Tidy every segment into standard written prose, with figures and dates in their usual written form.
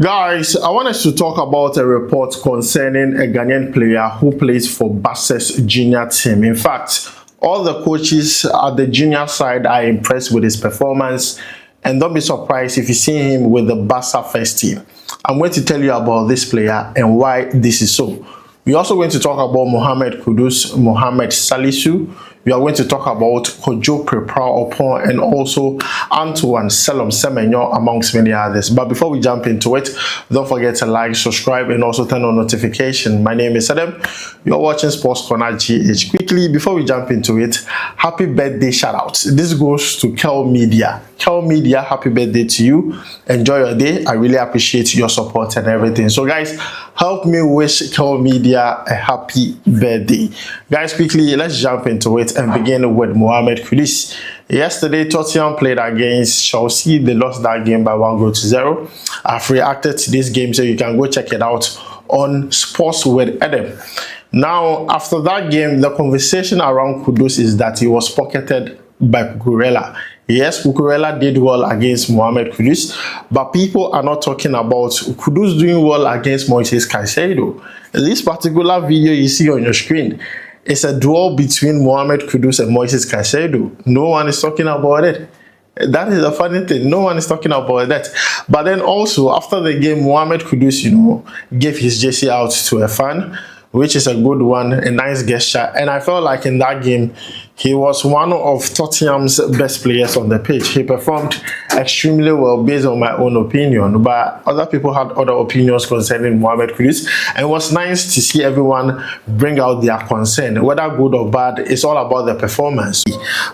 Guys, I want us to talk about a report concerning a Ghanaian player who plays for Barca's junior team. In fact, all the coaches at the junior side are impressed with his performance, and don't be surprised if you see him with the Barca first team. I'm going to tell you about this player and why this is so. We're also going to talk about Mohammed Kudus, Mohammed Salisu. We are going to talk about Kojo Paon and also Antoine Semenyo, amongst many others. But before we jump into it, don't forget to like, subscribe, and also turn on notification. My name is Adam. You're watching SportsCornerGH. Quickly, before we jump into it, happy birthday shout out. This goes to Kel Media. Kel Media, happy birthday to you. Enjoy your day. I really appreciate your support and everything. So guys, help me wish Kel Media a happy birthday. Guys, quickly, let's jump into it and begin with Mohammed Kudus. Yesterday, Tottenham played against Chelsea. They lost that game by 1-0. I've reacted to this game, so you can go check it out on Sports with Adam. Now, after that game, the conversation around Kudus is that he was pocketed by Cucurella. Yes, Cucurella did well against Mohammed Kudus, but people are not talking about Kudus doing well against Caicedo. This particular video you see on your screen, it's a duel between Mohammed Kudus and Caicedo. No one is talking about it. That is a funny thing. No one is talking about that. But then also, after the game, Mohammed Kudus, gave his jersey out to a fan, which is a good one, a nice gesture. And I felt like in that game, he was one of Tottenham's best players on the pitch. He performed extremely well based on my own opinion, but other people had other opinions concerning Mohammed Kudus. And it was nice to see everyone bring out their concern, whether good or bad. It's all about the performance.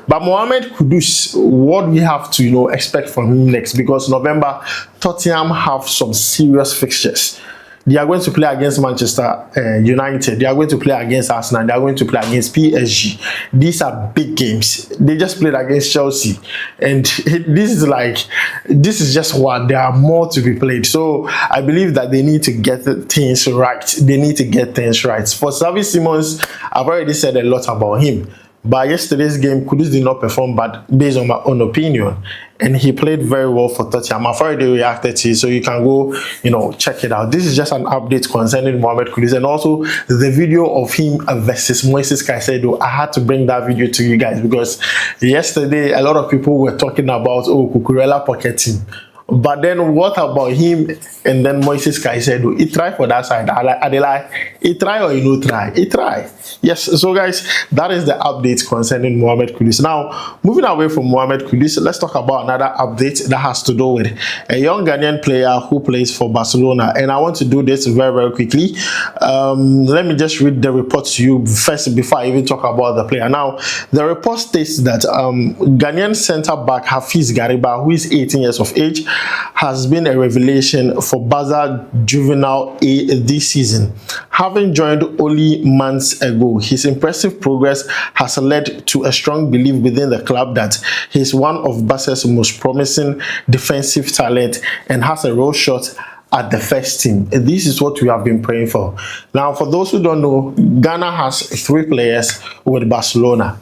But Mohammed Kudus, what we have to expect from him next, because November, Tottenham have some serious fixtures. They are going to play against Manchester United. They are going to play against Arsenal. They are going to play against PSG. These are big games. They just played against Chelsea. And this is just one. There are more to be played. So I believe that they need to get things right. They need to get things right. For Xavi Simons, I've already said a lot about him. But yesterday's game, Kudus did not perform bad based on my own opinion. And he played very well for Tottenham. I've already reacted to it, so you can go, check it out. This is just an update concerning Mohammed Kudus and also the video of him versus Caicedo. I had to bring that video to you guys because yesterday a lot of people were talking about, Cucurella pocketing. But then what about him and then Caicedo? He try for that side. He try or he no try? He try. Yes, so guys, that is the update concerning Mohammed Kudus. Now, moving away from Mohammed Kudus, let's talk about another update that has to do with a young Ghanaian player who plays for Barcelona. And I want to do this very, very quickly. Let me just read the report to you first before I even talk about the player. Now, the report states that Ghanaian centre-back Hafiz Gariba, who is 18 years of age, has been a revelation for Barca Juvenile A this season. Having joined only months ago, his impressive progress has led to a strong belief within the club that he is one of Barca's most promising defensive talent and has a real shot at the first team. This is what we have been praying for. Now, for those who don't know, Ghana has 3 players with Barcelona.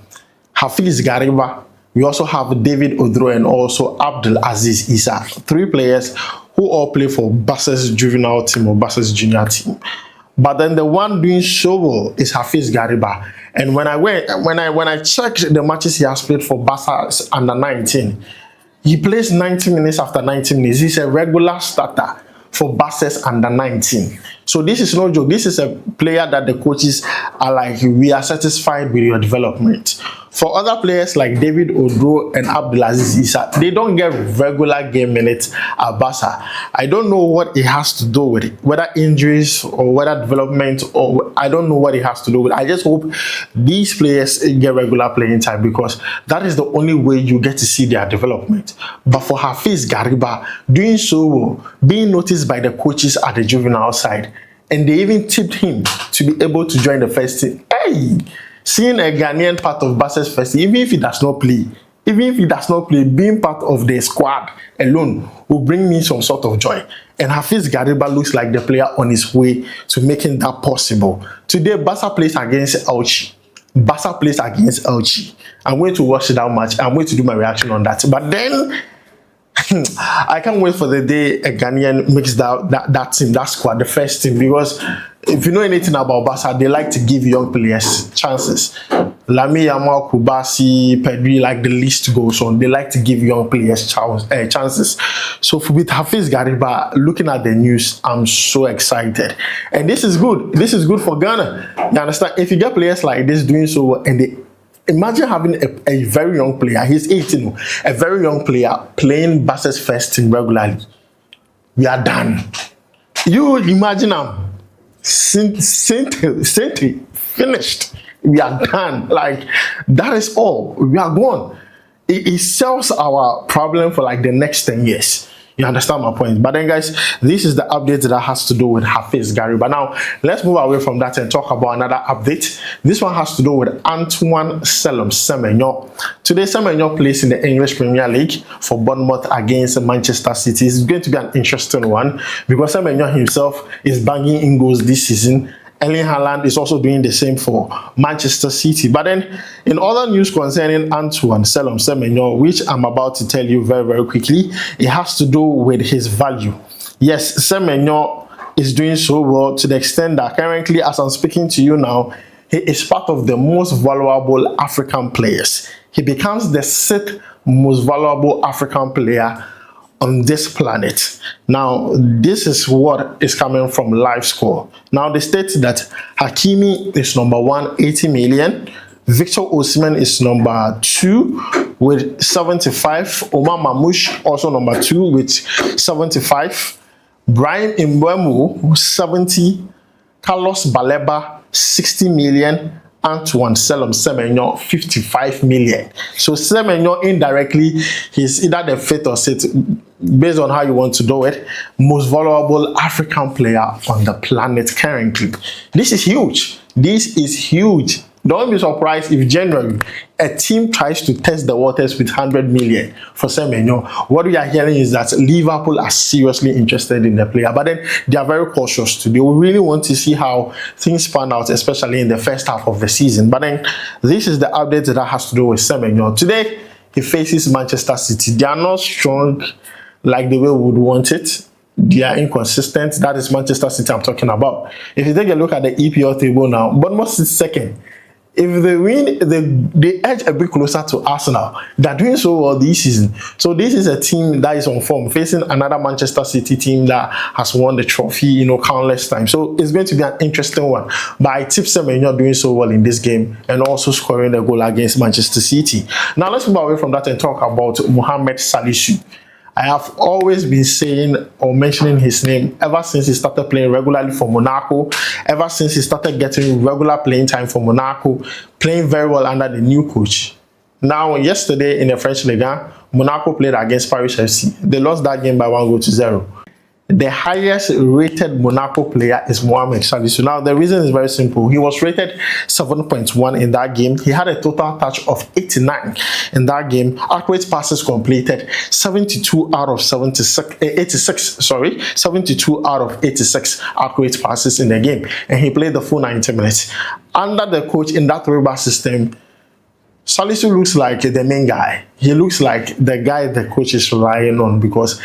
Hafiz Gariba. We also have David Odro and also Abdulaziz Issa. 3 players who all play for Barca's juvenile team or Barca's junior team. But then the one doing so well is Hafiz Gariba. And when I checked the matches he has played for Barca's under 19, he plays 90 minutes after 90 minutes. He's a regular starter for Barca's under 19. So this is no joke. This is a player that the coaches are like, we are satisfied with your development. For other players like David Odro and Abdulaziz Issa, they don't get regular game minutes at Barca. I don't know what it has to do with it, whether injuries or whether development, or I don't know what it has to do with. I just hope these players get regular playing time because that is the only way you get to see their development. But for Hafiz Gariba, doing so well, being noticed by the coaches at the juvenile side, and they even tipped him to be able to join the first team. Hey! Seeing a Ghanaian part of Barca's first team, even if he does not play, being part of the squad alone will bring me some sort of joy. And Hafiz Gariba looks like the player on his way to making that possible. Today, Barca plays against Elche. I'm going to watch that match. I'm going to do my reaction on that. But then, I can't wait for the day a Ghanaian makes that team, that squad, the first team, because if you know anything about Barca, they like to give young players chances. Lami Yamal, Kubasi, Pedri, like the list goes on. They like to give young players chances. So with Hafiz Gariba, looking at the news, I'm so excited. And this is good. This is good for Ghana. You understand? If you get players like this doing so well, and they imagine having a very young player, he's 18, a very young player playing Barca's first team regularly. We are done. You imagine finished. We are done. Like, that is all. We are gone. It solves our problem for like the next 10 years. You understand my point? But then, guys, this is the update that has to do with Hafiz Gariba. Now, let's move away from that and talk about another update. This one has to do with Antoine Semenyo. Today, Semenyo plays in the English Premier League for Bournemouth against Manchester City. It's going to be an interesting one because Semenyo himself is banging in goals this season. Erling Haaland is also doing the same for Manchester City. But then, in other news concerning Antoine Semenyo, which I'm about to tell you very, very quickly, it has to do with his value. Yes, Semenyo is doing so well to the extent that currently, as I'm speaking to you now, he is part of the most valuable African players. He becomes the 6th most valuable African player on this planet. Now, this is what is coming from LiveScore. Now, they state that Hakimi is number 1, 80 million. Victor Osimhen is number 2 with 75. Omar Mamouche also number 2 with 75. Brian Mbeumo 70. Carlos Baleba 60 million. Antoine Semenyo 55 million. So Semenyo indirectly, he's either the 5th or 6th, based on how you want to do it, most valuable African player on the planet currently. This is huge. This is huge. Don't be surprised if January a team tries to test the waters with 100 million for Semenyo. What we are hearing is that Liverpool are seriously interested in the player, but then they are very cautious too. They will really want to see how things pan out, especially in the first half of the season. But then this is the update that has to do with Semenyo. Today he faces Manchester City. They are not strong like the way we would want it. They are inconsistent. That is Manchester City I'm talking about. If you take a look at the EPL table now, Bournemouth is 2nd. If they win, they edge a bit closer to Arsenal. They're doing so well this season. So this is a team that is on form, facing another Manchester City team that has won the trophy, countless times. So it's going to be an interesting one. But I tip Semenyo doing so well in this game and also scoring a goal against Manchester City. Now let's move away from that and talk about Mohammed Salisu. I have always been saying or mentioning his name ever since he started playing regularly for Monaco, ever since he started getting regular playing time for Monaco, playing very well under the new coach. Now, yesterday in the French Ligue 1, Monaco played against Paris FC. They lost that game by 1-0. The highest rated Monaco player is Mohammed Salisu. Now, the reason is very simple. He was rated 7.1 in that game. He had a total touch of 89 in that game. Accurate passes completed 72 out of 86, 72 out of 86 accurate passes in the game. And he played the full 90 minutes. Under the coach in that Gariba system, Salisu looks like the main guy. He looks like the guy the coach is relying on because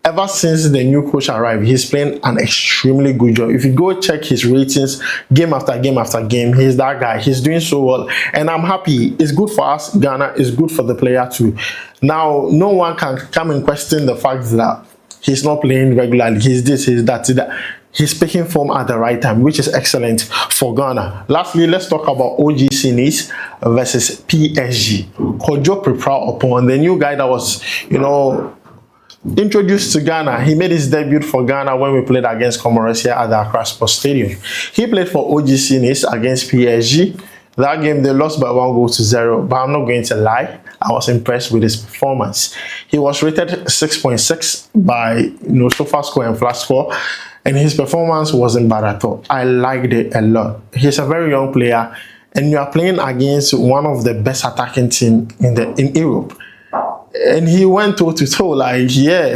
ever since the new coach arrived, he's playing an extremely good job. If you go check his ratings game after game after game, he's that guy. He's doing so well. And I'm happy. It's good for us, Ghana. It's good for the player too. Now, no one can come and question the fact that he's not playing regularly. He's this, he's that, He's picking form at the right time, which is excellent for Ghana. Lastly, let's talk about OGC Nice versus PSG. Kojo Paon, the new guy that was, introduced to Ghana. He made his debut for Ghana when we played against Comoros here at the Accra Sports Stadium. He played for OGC Nice against PSG. That game, they lost by 1-0, but I'm not going to lie. I was impressed with his performance. He was rated 6.6 by SofaScore and FlashScore, and his performance wasn't bad at all. I liked it a lot. He's a very young player, and you are playing against one of the best attacking teams in Europe. And he went toe-to-toe,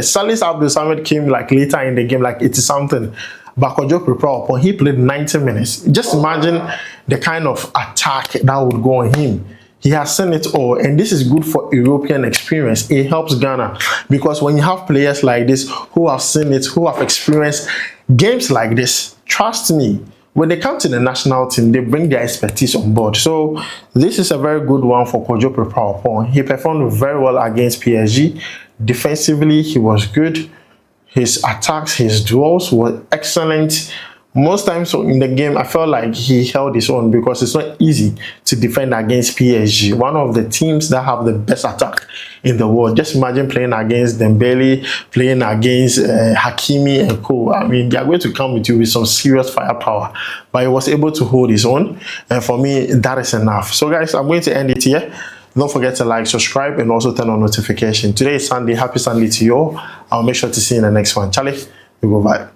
Salis Abdul Samad came later in the game, 80-something. But Kojo Paon, he played 90 minutes. Just imagine the kind of attack that would go on him. He has seen it all, and this is good for European experience. It helps Ghana because when you have players like this who have seen it, who have experienced games like this, trust me, when they come to the national team, they bring their expertise on board. So this is a very good one for Kojo Paon. He performed very well against PSG. Defensively, he was good. His attacks, his duels were excellent. Most times in the game, I felt like he held his own because it's not easy to defend against PSG, one of the teams that have the best attack in the world. Just imagine playing against Dembele, playing against Hakimi and co. I mean, they are going to come with you with some serious firepower. But he was able to hold his own, and for me, that is enough. So guys, I'm going to end it here. Don't forget to like, subscribe, and also turn on notification. Today is Sunday. Happy Sunday to you all. I'll make sure to see you in the next one. Charlie, we go bye.